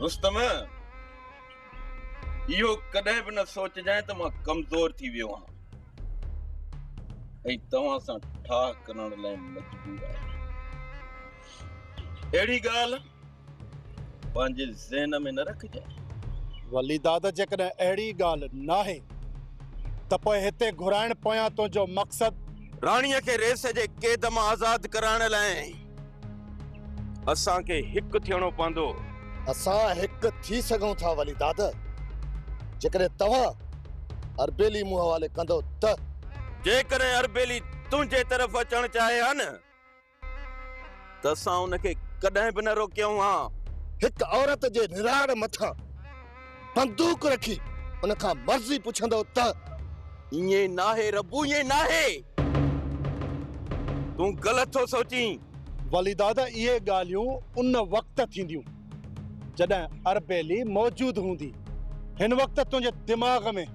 रुस्तम इहो कॾहिं बि न सोचजांइ त मां कमज़ोर थी वियो आहियां ऐं तव्हां सां ठाह करण लाइ मजबूर आहियां। अहिड़ी ॻाल्हि पंहिंजे ज़हन में न रखजांइ। वली दादा जेकॾहिं अहिड़ी ॻाल्हि नाहे त पोइ हिते घुराइण पोयां तुंहिंजो मक़सद राणीअ खे रेस जे क़ैद मां आज़ाद कराइण लाइ असांखे हिकु थियणो पवंदो। असां हिकु थी सघूं था वली दादा जेकॾहिं तव्हां अरबेली मूं हवाले कंदो त। जेकॾहिं अरबेली तुंहिंजे तरफ़ अचण चाहे हा न त असां उनखे कॾहिं बि न रोकियूं हा। हिकु औरत जे निराड़ मथां बंदूक रखी उनखां मर्ज़ी पुछंदो त। इएं नाहे रब्बू, इएं नाहे। तूं ग़लति थो सोची। वली दादा इहे ॻाल्हियूं उन वक़्त थींदियूं जॾहिं अरबेली मौजूद हूंदी। हिन वक़्त तुंहिंजे दिमाग़ में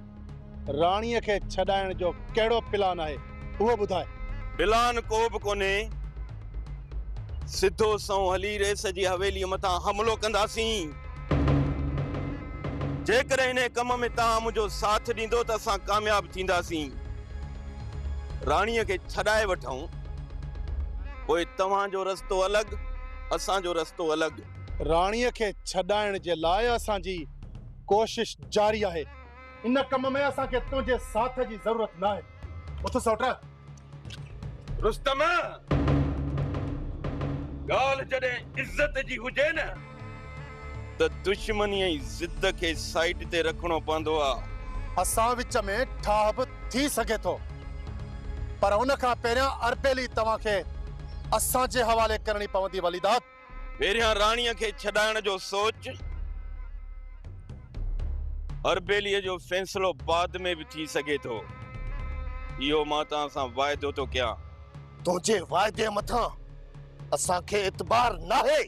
राणीअ खे छॾाइण जो कहिड़ो प्लान आहे उहो ॿुधाए। प्लान को बि कोन्हे। सिधो सौ हली रेस जी हवेलीअ मथां हमलो कंदासीं। जेकॾहिं हिन कम में तव्हां मुंहिंजो साथ ॾींदो त असां कामयाब थींदासीं। राणीअ खे छॾाए वठूं पोइ तव्हांजो रस्तो अलॻि, असांजो रस्तो अलॻि। राणीअ खे छॾाइण जे लाइ असांजी कोशिश जारी आहे। इन कम में असांखे तुंहिंजे साथ जी ज़रूरत न आहे। उथ सौटा। रुस्तम ॻाल्हि जॾहिं इज़त जी हुजे न त दुश्मनी ऐं ज़िद खे साइड ते रखणो पवंदो आहे। असां विच में ठाह बि थी सघे थो पर उन खां पहिरियां अरबेली तव्हांखे असांजे हवाले करणी पवंदी। वलीदाद पहिरियां राणीअ खे छॾाइण जो सोच। अरबेलीअ जो फ़ैसिलो बाद में बि थी सघे थो। इहो मां तव्हां सां वाइदो थो कयां। तुंहिंजे वाइदे मथां असांखे एतबार नाहे।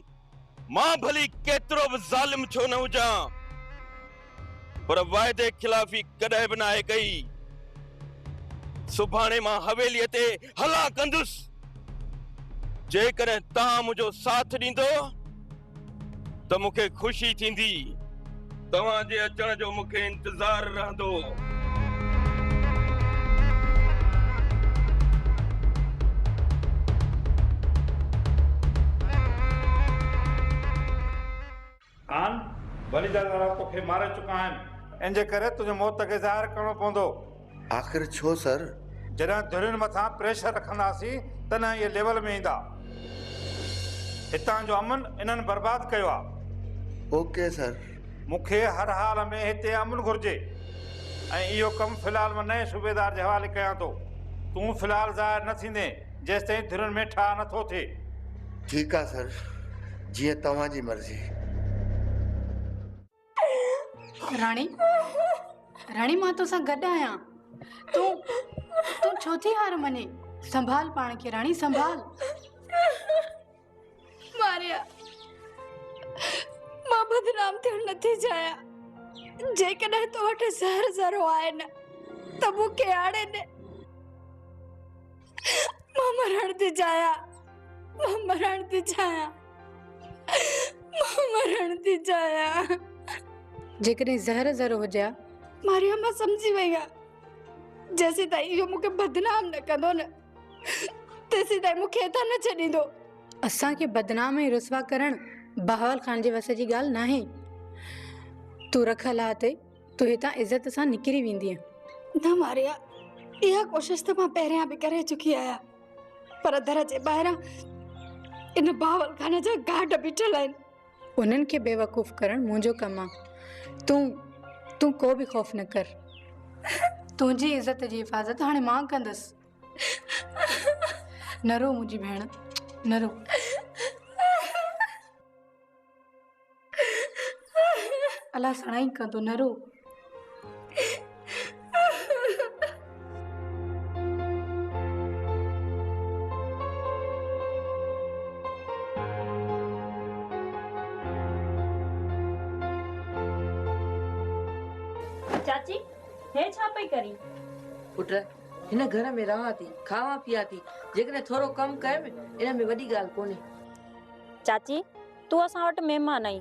मां भली केतिरो बि ज़ालिम छो न हुजां पर वाइदे खिलाफ़ी कॾहिं बि नाहे कई। सुभाणे मां हवेलीअ ते हला कंदुसि। जेकॾहिं तव्हां मुंहिंजो साथ ॾींदो त मूंखे ख़ुशी थींदी। तव्हांजे अचण जो मूंखे इंतज़ार रहंदो। खान वली दादा तोखे मारे चुका आहिनि। इन जे करे तुंहिंजे मौत खे ज़ाहिर करणो पवंदो। आख़िर छो सर? जॾहिं धुरियुनि मथां प्रेशर रखंदासीं तॾहिं इहे लेवल में ईंदा। हितां जो अमन इन्हनि बर्बाद कयो आहे। Okay sir. मूंखे हर हाल में हिते अमन घुर्जे ऐं इहो कमु फ़िलहाल मां नए सूबेदार जे हवाले कयां थो। तूं फ़िलहाल ज़ाहिर न थींदे जेसिताईं धुरियुनि में ठाह नथो थिए। ठीकु आहे सर, जीअं तव्हांजी मर्ज़ी। राणी मां तोसां गॾु आहियां। तूं छो थी हार मने? संभाल पाण खे राणी, संभाल। मारिया मां बदनाम थियण नथी चाहियां। जेकॾहिं तो वटि ज़हर ज़रो आहे न त मूंखे आड़े न। मां मरण थी चाहियां। जेकॾहिं ज़हर ज़रो हुजे मारिया मां सम्झी वई आहियां। जेसीं ताईं इहो मूंखे बदनाम न कंदो न तेसीं ताईं मूंखे हितां न छॾींदो। असांखे बदनाम ऐं रुसवा करण बहावल ख़ान जे वस जी ॻाल्हि नाहे। तूं रखल आहे ते तूं हितां इज़त सां निकिरी वेंदीअ। न मारिया, इहा कोशिश त मां पहिरियां बि करे चुकी आहियां पर दर जे ॿाहिरां इन बहावल ख़ान जा गार्ड बीठल आहिनि। उन्हनि खे बेवकूफ़ करण मुंहिंजो कमु आहे। तूं को बि ख़ौफ़ न कर। तुंहिंजी इज़त जी हिफ़ाज़त हाणे मां कंदसि। न रो मुंहिंजी भेण, न रो। अलाह सणाई कंदो, न रो। चाची हे छा पई करी? पुट हिन घर में रहां थी, खावां पिया थी। जेकॾहिं थोरो कमु कयमि इन में वॾी ॻाल्हि कोन्हे। चाची तूं असां वटि महिमान आई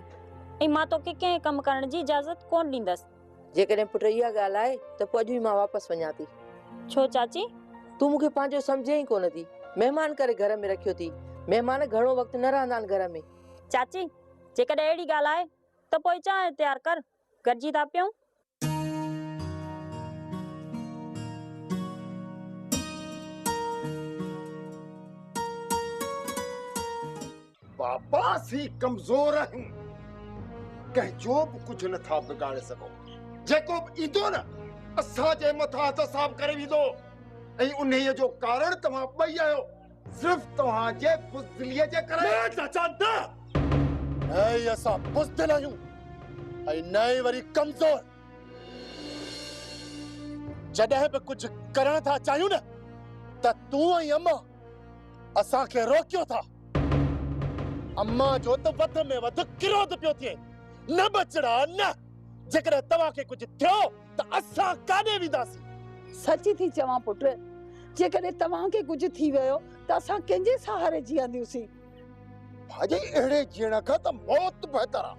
ऐं मां तोखे कंहिं कमु करण जी इजाज़त कोन ॾींदसि। जेकॾहिं पुट इहा ॻाल्हि आहे त पोइ अॼु ई मां वापसि वञा थी। छो चाची? तूं मूंखे पंहिंजो सम्झे ई कोन थी। महिमान करे घर में रखियो थी। महिमान घणो वक़्तु न रहंदा आहिनि घर में। चाची जेकॾहिं अहिड़ी ॻाल्हि आहे त पोइ चांहि तयारु कर, गॾिजी था पियूं। बाबा सी कमज़ोर आहियूं, कंहिंजो बि कुझु नथा बिगाड़े सघो। जेको बि ईंदो न असांजे मथां हथ साफ़ करे वेंदो, ऐं उन्हीअ जो कारण तव्हां ॿई आहियो, सिर्फ़ तव्हांजे बुज़दिलीअ जे करे। चाचा न, ऐं असां बुज़दिल आहियूं ऐं न ई वरी कमज़ोर। जॾहिं बि कुझु करण था चाहियूं न त तूं ऐं अम्मा असांखे रोकियो था। अम्मा जो त वध में वध क्रोध पियो थिए, न बचड़ा न। जेकॾहिं तव्हांखे कुझु थियो त असां काॾे वेंदासीं? सची थी चवां पुट, जेकॾहिं तव्हांखे कुझु थी वियो त असां कंहिंजे सहारे जीअंदासीं? भाॼी अहिड़े जीअण खां त मौत बहितर आहे।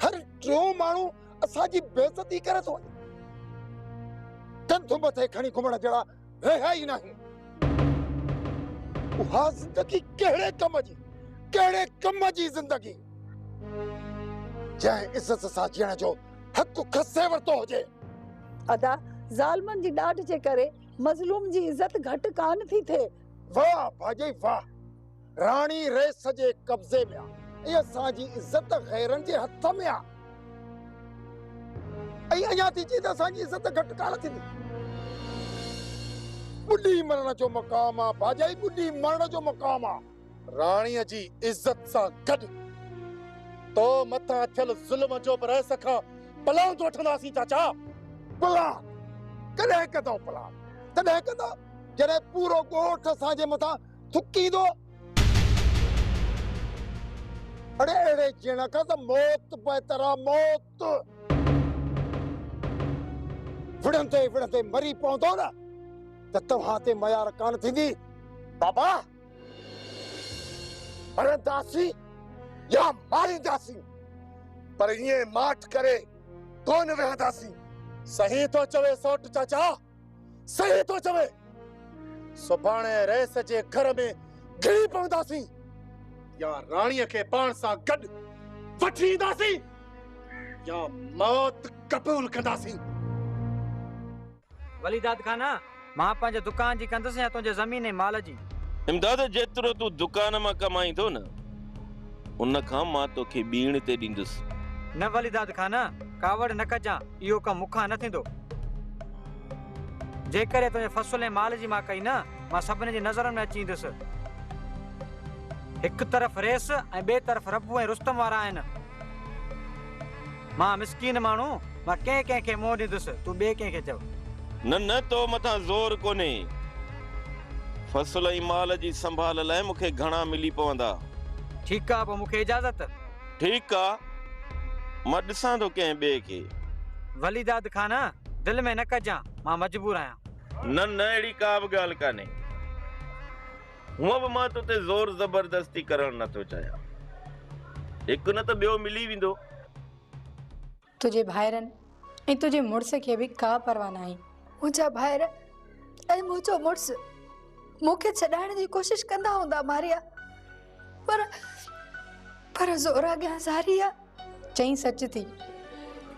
हर टियों माण्हू असांजी बेइज़ती करे थो वञे। कंध मथे खणी घुमण जहिड़ा रहिया ई नाहियूं। उहा ज़िंदगी कहिड़े कम जी ज़िंदगी जंहिं इज़त सां जीअण जो हक़ खसे वरितो हुजे। अदा ज़ालमन जी ॾाढ जे करे मज़लूम जी इज़त घटि कान थी थिए। वाह भाॼी वाह, राणी रेस जे कब्ज़े में आहे ऐं असांजी इज़त गैरनि जे हथ में आहे। ऐं अञा थी चई त असांजी इज़त घटि कान थींदी। बुढ़ी मरण जो मक़ाम आहे भाॼाई, बुढ़ी मरण जो मक़ाम आहे। राणीअ जी इज़त सां गॾु तो मथां थियल ज़ुल्म जो बि रहिस खां पलांद वठंदासीं चाचा। पलांद कॾहिं कंदो पलांद? तॾहिं कंदो जॾहिं पूरो ॻोठ असांजे मथां थुकींदो। अड़े अड़े जीअण खां त मौत बहितर आहे, मौत। विढ़ंदे विढ़ंदे मरी पवंदो न त तव्हां ते मयार कान थींदी। बाबा मरंदासीं या मारींदासीं, पर ईअं माठ करे कोन रहंदासीं। सही थो चवे सोट चाचा, सही थो चवे। सुभाणे रेस जे घर में घिरी पवंदासीं या राणीअ खे पाण सां गॾु वठी ईंदासीं या मौत क़बूल कंदासीं। वलीदाद खाना मां पंहिंजे दुकान जी कंदुसि या तुंहिंजे ज़मीन ऐं माल जी? इमदाद जेतिरो तूं दुकान मां कमाईंदो न उन खां मां तोखे बीण ते ॾींदुसि। न वलीदाद खाना, कावड़ न कजां, इहो कमु मूंखां न थींदो। जेकॾहिं तुंहिंजे फ़सुल ऐं माल जी मां कई न, मां सभिनी जी नज़र में अची ईंदुसि। हिकु तरफ़ रेस ऐं ॿिए तरफ़ रब्बू ऐं रुस्तम वारा आहिनि। मां मिसकीन माण्हू, मां कंहिंखे मोह ॾींदुसि, तूं ॿिए कंहिंखे चओ। न तो मथां ज़ोर कोन्हे। फ़सुल ऐं माल जी संभाल लाइ मूंखे घणा मिली पवंदा। ठीकु आहे, पोइ मूंखे इजाज़त। ठीकु आहे, मां ॾिसां थो कंहिं ॿिए खे। वलीदाद खाना दिलि में न कजां, मां मजबूर आहियां। न अहिड़ी का बि ॻाल्हि कान्हे। हूअं बि मां तोते ज़ोर ज़बरदस्ती करणु नथो चाहियां। हिकु न त ॿियो मिली वेंदो। तुंहिंजे भाइरनि ऐं तुंहिंजे मुड़ुस खे बि का परवाह न आहे। मुंहिंजा भाइर ऐं मुंहिंजो मुड़ुस मूंखे छॾाइण जी कोशिश कंदा हूंदा मारिया, पर ज़ोर अॻियां ज़ारी आहे। चई सच थी,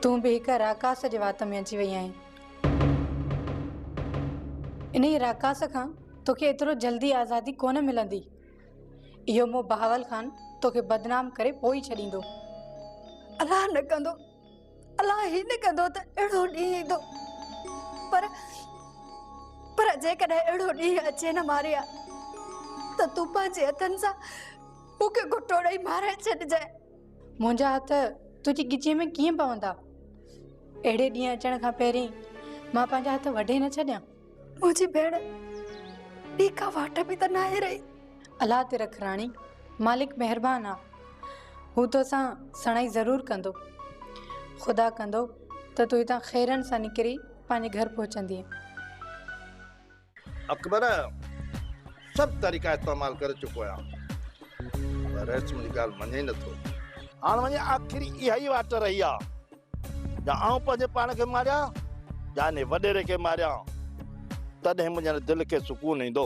तूं बि हिकु राकास जे वात में अची वई आहीं। इन ई राकास खां तोखे एतिरो जल्दी आज़ादी कोन मिलंदी। इहो मोह बहावल ख़ान तोखे बदनाम करे पोइ छॾींदो। अलाह न कंदो, अलाह ही न कंदो त अहिड़ो ॾींहुं ईंदो। पर जेकॾहिं अहिड़ो ॾींहुं अचे न मारिया त तूं पंहिंजे हथनि सां मूंखे घुटो ॾेई मारे छॾिजांइ। मुंहिंजा हथ तुंहिंजी गिचीअ में कीअं पवंदा? अहिड़े ॾींहुं अचण खां पहिरीं मां पंहिंजा हथ वढे न छॾियां। मुंहिंजी भेण ॿी का वाट बि त न आहे रही। अलाह ते रख राणी, मालिक महिरबान आहे। हू तोसां सणाई ज़रूरु कंदो। ख़ुदा कंदो त तूं हितां ख़ैरनि सां निकिरी पंहिंजे घर पहुचंदीअ। अकबर सब तरीक़ा इस्तेमाल करे चुको आहियां, पर रेस मुंहिंजी ॻाल्हि मञे नथो। हाणे वञे आख़िरी इहा ई वाट रही आहे या आउं पंहिंजे पाण खे मारियां या ने वॾेरे खे मारियां तॾहिं मुंहिंजे दिलि खे सुकून ईंदो।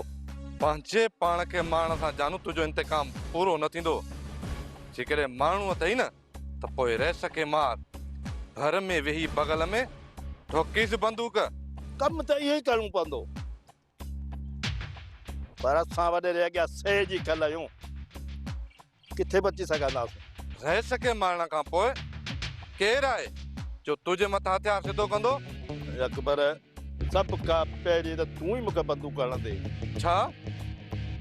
पंहिंजे पाण खे मारण सां जानू तुंहिंजो इंतकाम पूरो न थींदो। जेकॾहिं माण्हू अथई न त पोइ रह सके मार, घर में वेही बगल में ठोकीस बंदूक। कमु त इहो ई करणो पवंदो, पर असां वॾेरे अॻियां सह जी खल आहियूं, किथे बची सघंदासीं। रह सके मारण खां पोइ केरु आहे जो तुंहिंजे मथां हथियार सिधो कंदो? अकबर, सभु खां पहिरीं त तूं ई मूंखे बंदूक हणण दे। छा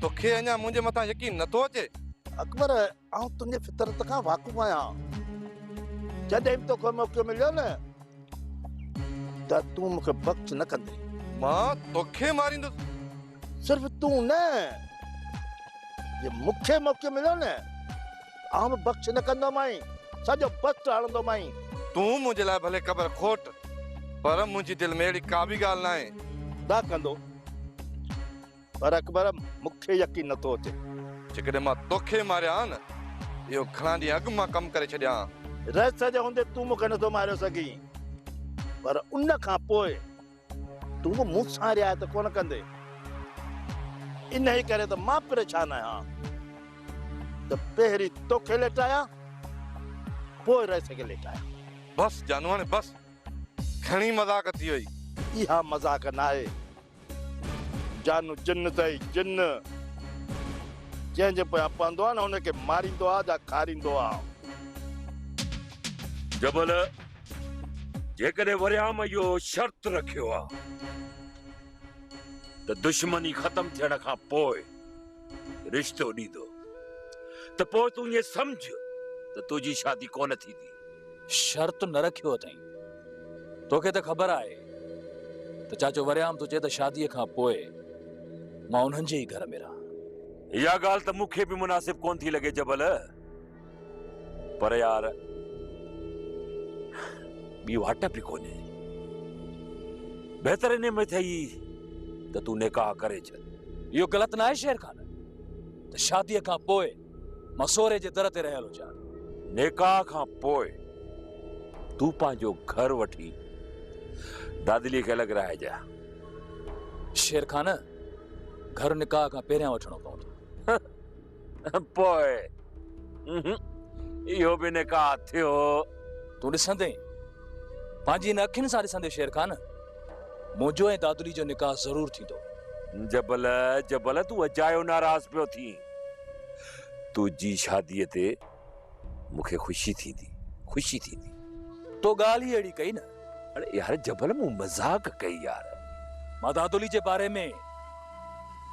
तोखे अञा मुंहिंजे मथां यकीन नथो अचे? अकबर, आउं तुंहिंजे फितरत खां वाक़ुफ़ आहियां। जॾहिं बि तोखे मौक़ो मिलियो न त तूं मूंखे बख़्श न कंदे। मां तोखे मारींदुसि? सिर्फ़ तूं न, जे मूंखे मौक़ो मिलियो न आउं बख़्श न कंदो माई, सॼो बस्ट हणंदो माई। तूं मुंहिंजे लाइ भले क़बर खोट, पर मुंहिंजी दिलि में अहिड़ी का बि ॻाल्हि न आहे। ना कंदो, पर अकबर मूंखे यकीन नथो अचे। जेकॾहिं मां तोखे मारिया न, इहो घणा ॾींहं अॻु मां कमु करे छॾियां। रहस्य जे हूंदे तूं मूंखे नथो मारियो सघीं, पर उन खां पोइ तूं मूंसां रिआयत कोन कंदे। इन ई करे त मां परेशान आहियां त पहिरीं तोखे लेटाया पोइ रहस्य खे लेटाया। बस जानू, हाणे बस, घणी मज़ाक थी वई। इहा मज़ाक न आहे जानू, जिन अथई जिन, जंहिंजे पोयां पवंदो आहे न हुनखे मारींदो आहे या खारींदो आहे। जबल, जेकॾहिं वरियाम इहो शर्त रखियो आहे त दुश्मनी ख़तम थियण खां पोइ रिश्तो ॾींदो, त पोइ तूं ईअं सम्झ त तुंहिंजी शादी कोन थींदी। शर्त न रखियो अथई, तोखे त ख़बर आहे त चाचो वरियाम तूं चए त शादीअ खां पोइ मां उन्हनि जे ई घर में रहां। इहा ॻाल्हि त मूंखे बि मुनासिब कोन थी लॻे जबल, पर यार ॿी वाट बि कोन्हे। बहितर इन में थई त तूं निकाह करे छॾ। इहो ग़लति न आहे शेर खान त शादीअ खां पोइ मां सोरे जे दर ते रहियल हुजां। निकाह खां पोइ तूं पंहिंजो घर वठी दादली खे अलॻि रहाइजां। शेर खान, घर निकाह खां पहिरियां वठणो पवंदो। पोइ इहो बि निकाह थियो? तूं ॾिसंदे, पंहिंजी इन अखियुनि सां ॾिसंदे शेर खान, मुंहिंजो ऐं दादुली जो निकाह ज़रूर थींदो। जबल जबल, तूं अजायो नाराज़ पियो थी। तुंहिंजी शादीअ ते मूंखे ख़ुशी थींदी, ख़ुशी थींदी। तो ॻाल्हि ई अहिड़ी कई न। अरे यार जबल, मूं मज़ाक कई यार। मां दादुली जे बारे में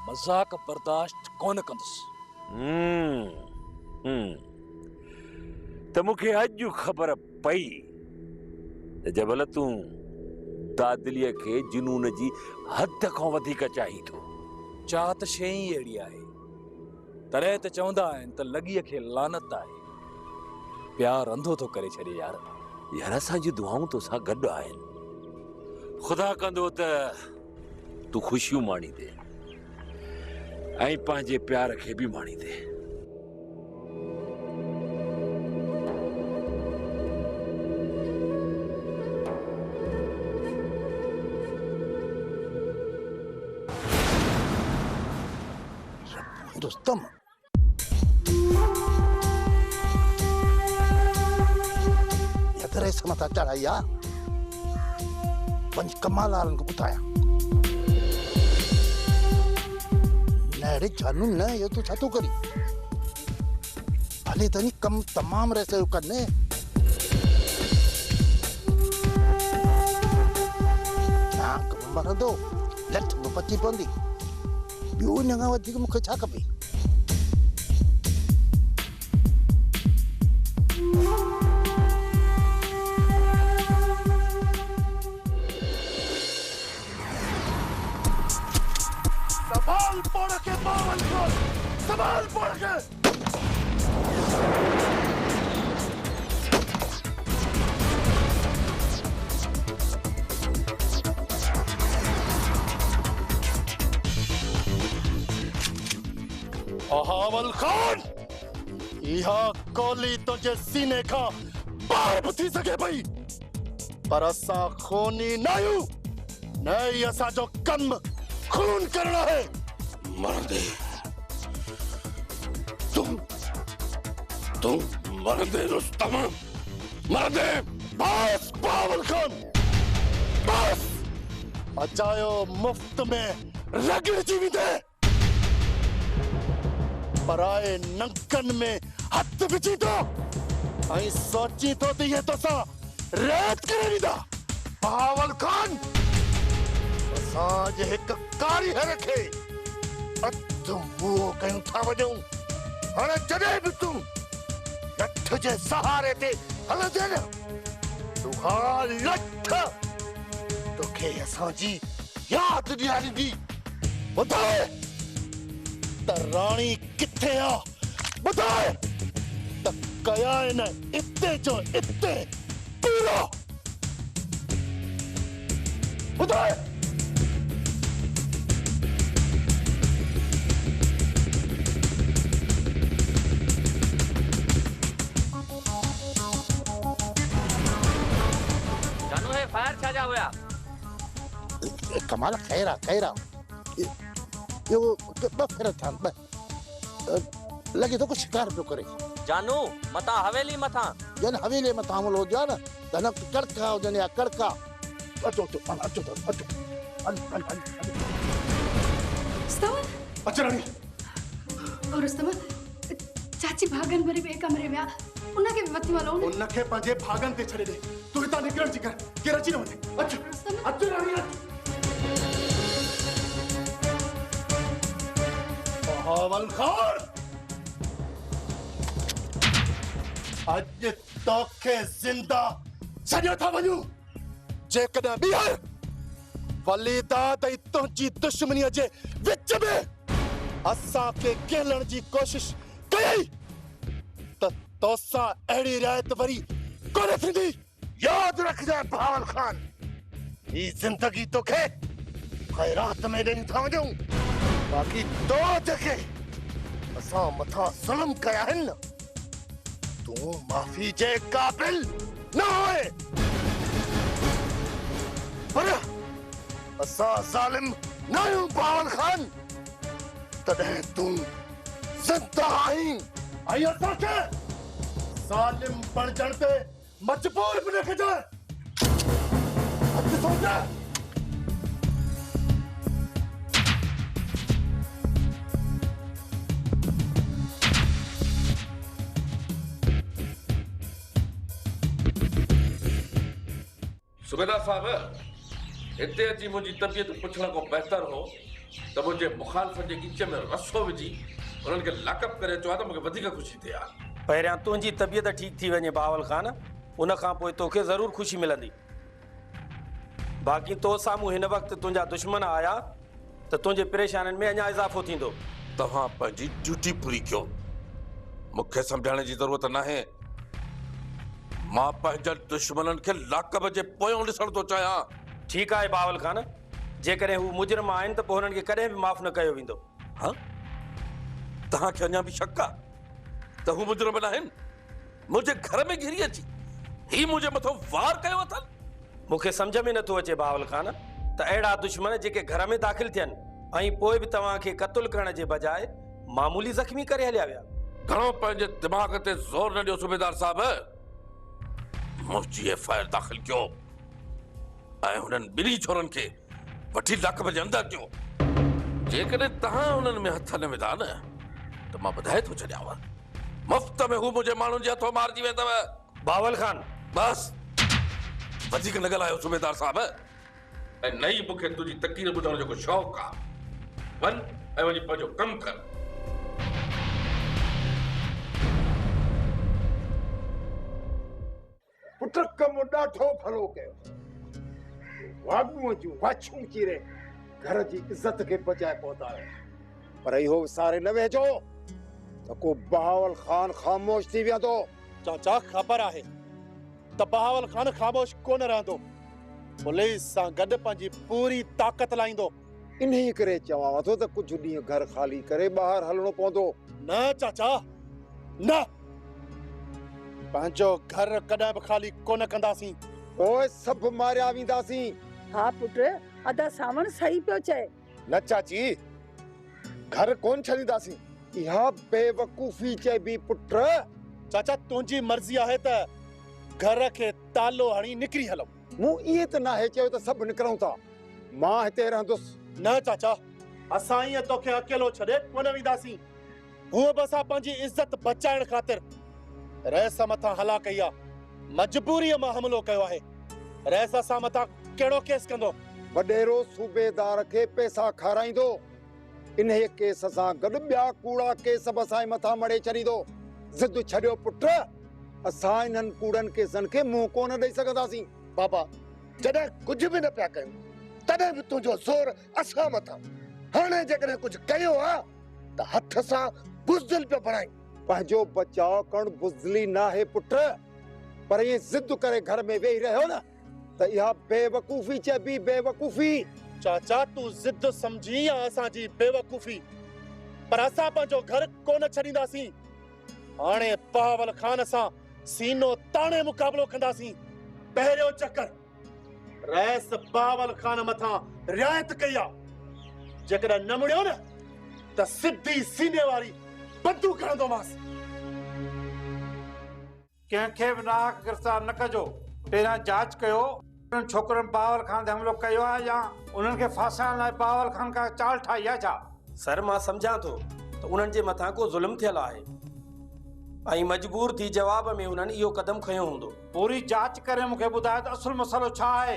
मज़ाक बर्दाश्त कोन कंदुसि। त मूंखे अॼु ख़बर पई त जबल तूं दादलीअ खे जुनून जी हद खां वधीक चाहीं थो। चाहत शइ ई अहिड़ी आहे, तॾहिं त चवंदा आहिनि त लॻीअ खे लानत आहे। प्यार अंधो थो करे छॾे यार। यार असांजी दुआऊं तोसां गॾु आहिनि। ख़ुदा कंदो त तूं ख़ुशियूं माणींदे ऐं पंहिंजे प्यार खे बि माणींदे। रुस्तम, एतिरे मथां चढ़ाई आहे, पंज कमाल वारनि खे ॿुधायां। न अड़े जानू न, इहो तूं छा थो करी? भले त नी कमु तमामु रहस्य जो कनि। ना कमु मरंदो, लठ बि पची पवंदी। ॿियो हिन खां वधीक मूंखे छा खपे? संभाल पड़ के बावन को, संभाल पड़ के। बहावल खान, यह गोली तुझे सीने का पार भी थी सके पई पर असा खूनी नायू नहीं असा जो कम खून करना है मर दे तुम मर दे रुस्तम मर दे बस बावल खान बस अचायो मुफ्त में रगड़ जीवी दे पराए नंकन में हथ विझी तो आई सोची तो ये तो सा रेत करे वीदा बावल खान असांजे हिक कारी है रखे तुम वो कहीं था वजूं हाणे जॾहिं बि तूं लठ जे सहारे ते हलंदे न तुहा लठ तोखे असांजी यादि ॾियारींदी ॿुधाए त राणी किथे आ ॿुधाए त कया न इते जो इते पूरो ॿुधाए फायर छा हुया कमाल खैरा खैरा यो ब फेर था लगे तो कुछ शिकार पियो करे जानू मथा हवेली मथा जन हवेली मथा हमल हो जा न धन कड़का हो जने कड़का अचो अच्छा रानी और उस्तमा चाची भागन भरी बे कमरे में उनके भी वती वालो उनके पंजे भागन ते छड़े दे तू हिता निकल जी कर के रची न वने अच्छा रानी बावल खान आज तोखे जिंदा सॼो था वञू जेकॾहिं ॿीहर वलीदा त तुंहिंजी दुश्मनीअ जे विच में असांखे केलण जी कोशिश कई त तोसां अहिड़ी रिआयत वरी कोन थींदी यादि रखजांइ बावल खान ही जिंदगी तोखे खैरात में ॾेई था वञूं बाक़ी तो जेके असां मथा ज़ुल्म कया आहिनि न तूं माफ़ी जे क़ाबिल न आहे पर असां ज़ालिम न आहियूं बावल खान तॾहिं तूं ज़िंदा आहीं ऐं असांखे ज़ालिम बणजण ते मजबूर बि न कजांइ हथ सोचा सुबेदार साहब हिते अची मुंहिंजी तबियत पुछण खां बहितर हो त मुंहिंजे मुखालफ़ जे गिच में रसो विझी उन्हनि खे लाकअप करे चयो त मूंखे वधीक ख़ुशी थिए हा पहिरियां तुंहिंजी तबियत ठीक थी वञे बावल खान उन खां पोइ तोखे ज़रूर ख़ुशी मिलंदी बाक़ी तो साम्हूं हिन वक़्तु तुंहिंजा दुश्मन आया त तुंहिंजे परेशानियुनि में अञा इज़ाफ़ो थींदो तव्हां पंहिंजी ड्यूटी पूरी कयो मूंखे सम्झाइण जी ज़रूरत नाहे मां पंहिंजनि दुश्मननि खे लाकअप जे पोयों ॾिसण थो चाहियां ठीकु आहे बावल खान जेकॾहिं हू मुजरिम आहिनि त पोइ हुननि खे कॾहिं बि माफ़ न कयो वेंदो हाँ तव्हांखे अञा बि शक आहे त हू मुजरिम न आहिनि मुंहिंजे घर में घिरी अची ही मुंहिंजे मथां वार कयो अथनि मूंखे सम्झ में नथो अचे बावल खान त अहिड़ा दुश्मन जेके घर में दाख़िल थियनि ऐं पोइ बि तव्हांखे क़त्ल करण जे बजाए मामूली ज़ख़्मी करे हलिया विया घणो पंहिंजे दिमाग़ ते ज़ोर न ॾियो सूबेदार साहब मुंहिंजी एफआईआर दाख़िल कयो ऐं हुननि ॿिन्ही छोरनि खे वठी लाकअप जे अंदरि कयो जेकॾहिं तव्हां हुननि में हथ न विधा न त मां ॿुधाए थो छॾियांव मुफ़्त में हू मुंहिंजे माण्हुनि जे हथों मारिजी वेंदव बावल खान बस वधीक न ॻाल्हायो सूबेदार साहब ऐं नई मूंखे तुंहिंजी तक़रीर ॿुधण जो को शौक़ु आहे वञ ऐं वञी पंहिंजो कमु कर पुट कमु ॾाढो भलो कयो वाॻूअ जूं वाछूं चीरे घर जी इज़त खे बचाए पहुतायो पर इहो विसारे न वेझो त को बहावल खान ख़ामोश थी वेंदो चाचा ख़बर आहे त बहावल खान ख़ामोश कोन रहंदो पुलिस सां गॾु पंहिंजी पूरी ताक़त लाईंदो इन्ही करे चवां थो त कुझु ॾींहं घर ख़ाली करे ॿाहिरि हलणो पवंदो न चाचा न पंहिंजो घर कॾहिं बि ख़ाली कोन कंदासीं। ओए सभु मारिया वेंदासीं। हा पुट, अदा सावण सही पियो चए। न चाची, घर कोन छॾींदासीं। इहा बेवकूफ़ी चइबी पुट। चाचा तुंहिंजी मर्ज़ी आहे त घर खे तालो हणी निकिरी हलूं। मूं इहे त नाहे चयो त सभु निकिरूं था। मां हिते रहंदुसि। न चाचा, असां ईअं तोखे अकेलो छॾे कोन वेंदासीं। हूअ बि असां पंहिंजी इज़त बचाइण ख़ातिर रईस मथां हला कई आहे। मजबूरीअ मां हमिलो कयो आहे। रईस असां मथां कहिड़ो केस कंदो? वॾेरो सूबेदार खे पैसा खाराईंदो। इन केस सां गॾु ॿिया कूड़ा केस बि असांजे मथां मड़े छॾींदो। ज़िद छॾियो पुट। असां इन्हनि कूड़नि केसनि खे मुंहुं कोन ॾेई सघंदासीं। बाबा, जॾहिं कुझु बि न पिया कयूं तॾहिं बि तुंहिंजो ज़ोर असां मथां। हाणे जेकॾहिं कुझु कयो आहे त हथ सां बुज़दिल पिया बणायूं। पंहिंजो बचाव करणु बुज़दिली न आहे पुट, पर ईअं ज़िद करे घर में वेही रहियो न त इहा बेवकूफ़ी चइबी, बेवकूफ़ी। चाचा तूं ज़िद सम्झी या असांजी बेवकूफ़ी? पर असां पंहिंजो घर कोन छॾींदासीं। हाणे पावल खान सां सीनो ताणे मुक़ाबलो कंदासीं। पहिरियों चकर रईस पावल खान मथां रियायत कई आहे। जेकॾहिं न मुड़ियो न त सिधी सीने वारी बंदूक खणंदोमांसि। कंहिंखे बि नाहक गिरफ़्तार न कजो। पहिरियां जांच कयो उन्हनि छोकिरनि पावल खान ते हमिलो कयो आहे या उन्हनि खे फासाइण लाइ पावल खान का चाल ठाही आहे छा? सर, मां सम्झां थो त उन्हनि जे मथां को ज़ुल्म थियल आहे ऐं मजबूर थी जवाब में उन्हनि इहो क़दम खयो हूंदो। पूरी जांच करे मूंखे ॿुधायो त असुल मसइलो छा आहे।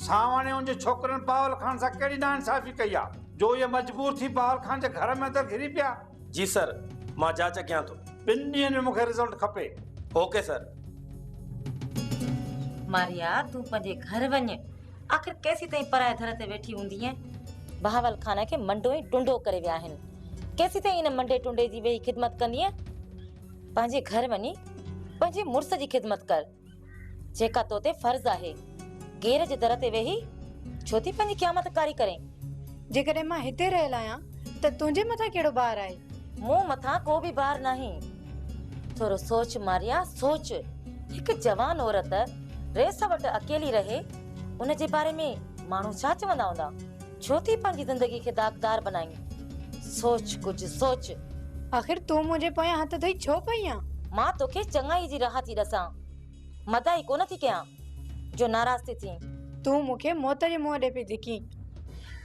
सावणे उन जे छोकिरनि पावल खान सां कहिड़ी नाइंसाफ़ी कई आहे जो इहे मजबूर थी पावल खान जे घर में अंदरि घिरी पिया? जी सर, मां जांच कयां थो। 2 ॾींहंनि में मूंखे रिज़ल्ट खपे। Okay sir. मारिया, तूं पंहिंजे घर वञ। आख़िर केसी ताईं पराए दर ते वेठी हूंदी है? बहावल खान खे मंडो ई टुंडो करे विया आहिनि। केसी ताईं इन मंडे टुंडे जी वेही ख़िदमत कंदी है? पंहिंजे घर वञी पंहिंजे मुड़ुस जी ख़िदमत कर, जेका तो ते फर्ज़ आहे। गेर जे दर ते वेही छो थी पंहिंजी क़यामत कारी करें? जेकॾहिं मां हिते रहियल आहियां त तुंहिंजे मथां कहिड़ो भार आहे? मूं मथां को बि भार नाही। थोरो सोच मारिया, सोच। हिकु जवान औरत रेस वटि अकेली रहे, उन जे बारे में माण्हू छा चवंदा हूंदा? छो थी पंहिंजी ज़िंदगी खे दागदार बनाई? सोच, कुझु सोच। आख़िर तूं मुंहिंजे पोयां हथ धोई छो पई आहीं? मां तोखे चङाई जी राह थी ॾसां, मदाई कोन थी कयां जो नाराज़ थी थी। तूं मूंखे मौत जे मुंहं ॾे पई धिकी।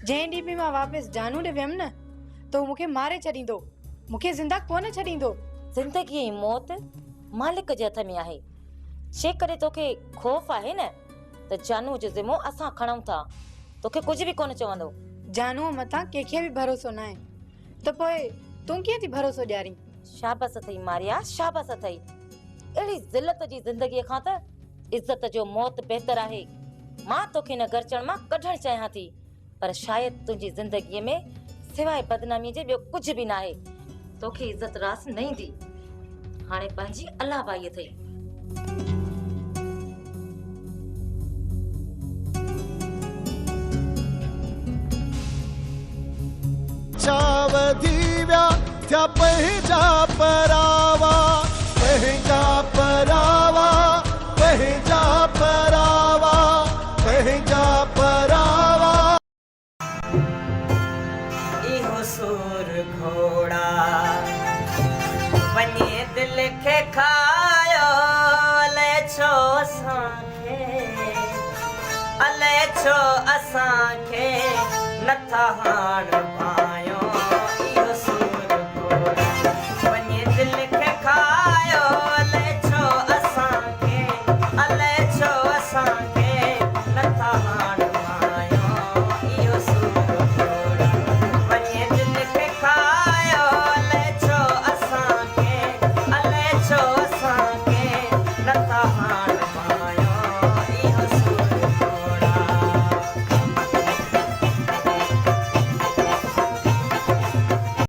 जंहिं ॾींहुं बि मां वापसि जानू ॾे वियमि न त हू मूंखे मारे छॾींदो, मूंखे ज़िंदा कोन छॾींदो। ज़िंदगी ऐं मौत मालिक जे हथ में आहे। जेकॾहिं तोखे ख़ौफ़ आहे न त जानू जो ज़िमो असां खणूं था। तोखे कुझु बि कोन चवंदो। जानू मथां कंहिंखे बि भरोसो न आहे, त पोइ तूं कीअं थी भरोसो ॾियारीं? शाबास अथई मारिया, शाबास अथई। अहिड़ी ज़िलत जी ज़िंदगीअ खां त इज़त जो मौत बहितर आहे। मां तोखे न घरचण मां कढणु चाहियां थी, पर शायदि तुंहिंजी ज़िंदगीअ में सिवाय बदनामीअ जे ॿियो कुझु बि न आहे। तोखे इज़त रास न ईंदी। हाणे पंहिंजी अल्लाह बाई अथई। चावधीव्या त्या पंहिंजा परावा, पंहिंजा परावा, पंहिंजा परावा, पंहिंजा परावा। इहो सुर घोड़ा वञे दिल खे खायो, अले छो असांखे, अले छो असांखे नथा हाण